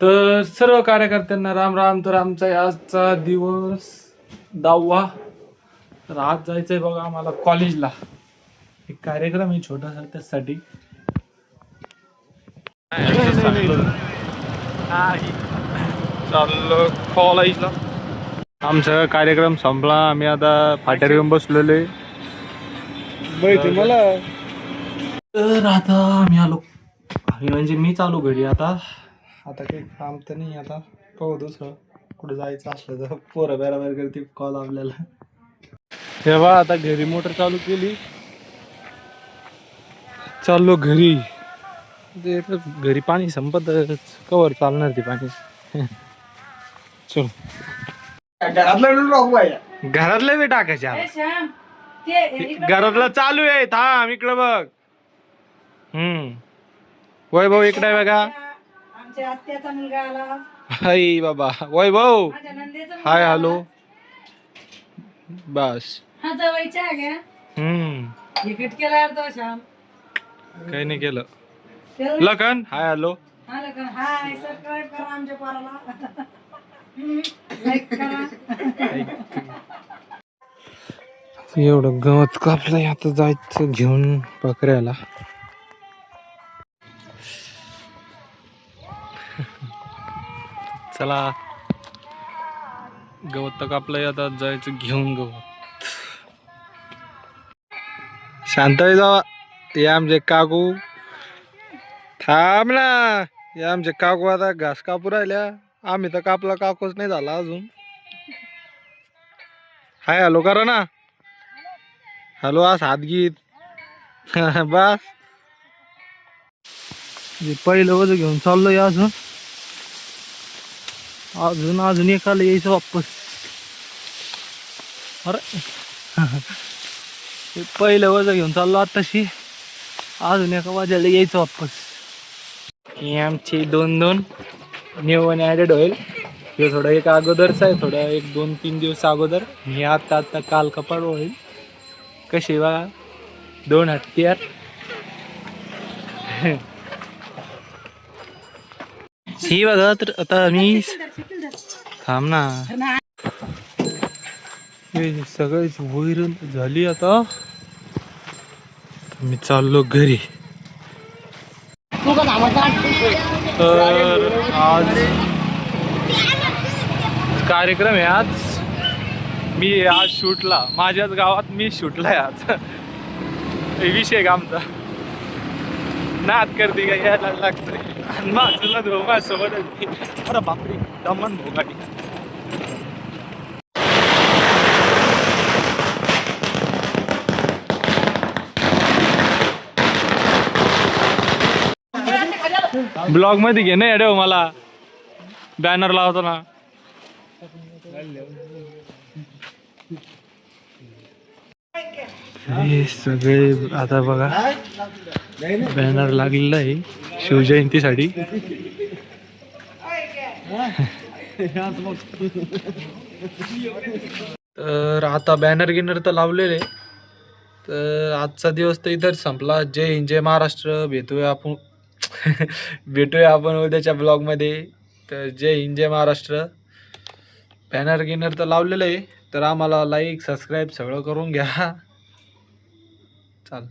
तर सर्व कार्यकर्त्यांना राम राम. तर आमचा आजचा दिवस 10वा. तर आज जायचंय बघा आम्हाला कॉलेजला. एक कार्यक्रम आहे छोटासा त्यासाठी. चाललो कॉलेजला. आमचा कार्यक्रम संपला. आम्ही आता फाट्यावर येऊन बसलेलो आहे. माहिती मला. तर आता आम्ही आलो. म्हणजे मी चालू घरी आता काही काम तर नाही. आता पाहू दुसरं कुठे जायचं असलं तर पोरं बरोबर करते कॉल आपल्याला. तेव्हा आता घरी मोटर चालू केली. चाललो घरी. ते घरी पाणी संपत कवर चालणार ते पाणी. चल घरातले बी टाकायचे. घरातलं चालू आहे. थांब इकडं बघ. वैभव इकडे बघा. आमच्या आत्याचा मुलगा आला. हाय बाबा वैभव. Hi hello. बस हा जवळच्या आहे का? विकेट केला तो श्याम. काही नाही केलं. Lakhan hi hello. हा लखन हाय. सबस्क्राइब करा आमच्या पोराला. लाईक करा. एवढं गवत कापलंय. आता जायचं घेऊन बकऱ्याला. चला गवत तर कापलंय. आता जायचं घेऊन गवत. शांत जावा. हे आमचे काकू. थांब ना. हे आमचे काकू आता घास कापू राहिल्या. आम्ही तर कापला काकूच नाही झाला अजून. हाय हॅलो करा ना. हॅलो आज हात गीत. बस पहिलं वजन घेऊन चाललोय. अजून अजून अजून एकाला यायचं वापस. अरे पहिलं वजन घेऊन चाललो आताशी. अजून एका वाजायला यायचं वापस. हे आमचे 2-2 न्यू आणि ॲडेड होईल. हे थोडं एक अगोदरच आहे. थोडं एक 2-3 दिवस अगोदर. हे आता काल कपाळ होईल. कशी बघा 2 हत्यार. ही बघा. तर आता मी थांब ना. हे सगळीच वैरण झाली. आता मी चाललो घरी. तर आज कार्यक्रम आहे. आज मी आज शूटला. माझ्याच गावात मी शूटला आहे आज. विषय का आमचा नाद करते का यायला लागतंय. माझला धोका सोबत. अरे बापरे दमन भोगाडी. ब्लॉग मध्ये घे ना येडे. मला बॅनर लावतो ना. हे सगळे आता बघा बॅनर लागलेला आहे शिवजयंतीसाठी. तर आता बॅनर गिनर तर लावलेले. तर आजचा दिवस तर इथं संपला. जय हिंद जय महाराष्ट्र. भेटूया आपण उद्याच्या ब्लॉगमध्ये. तर जय हिंद जय महाराष्ट्र. बॅनर गिनर तर लावलेलं आहे. तर आम्हाला लाईक सबस्क्राईब सगळं करून घ्या. चाल.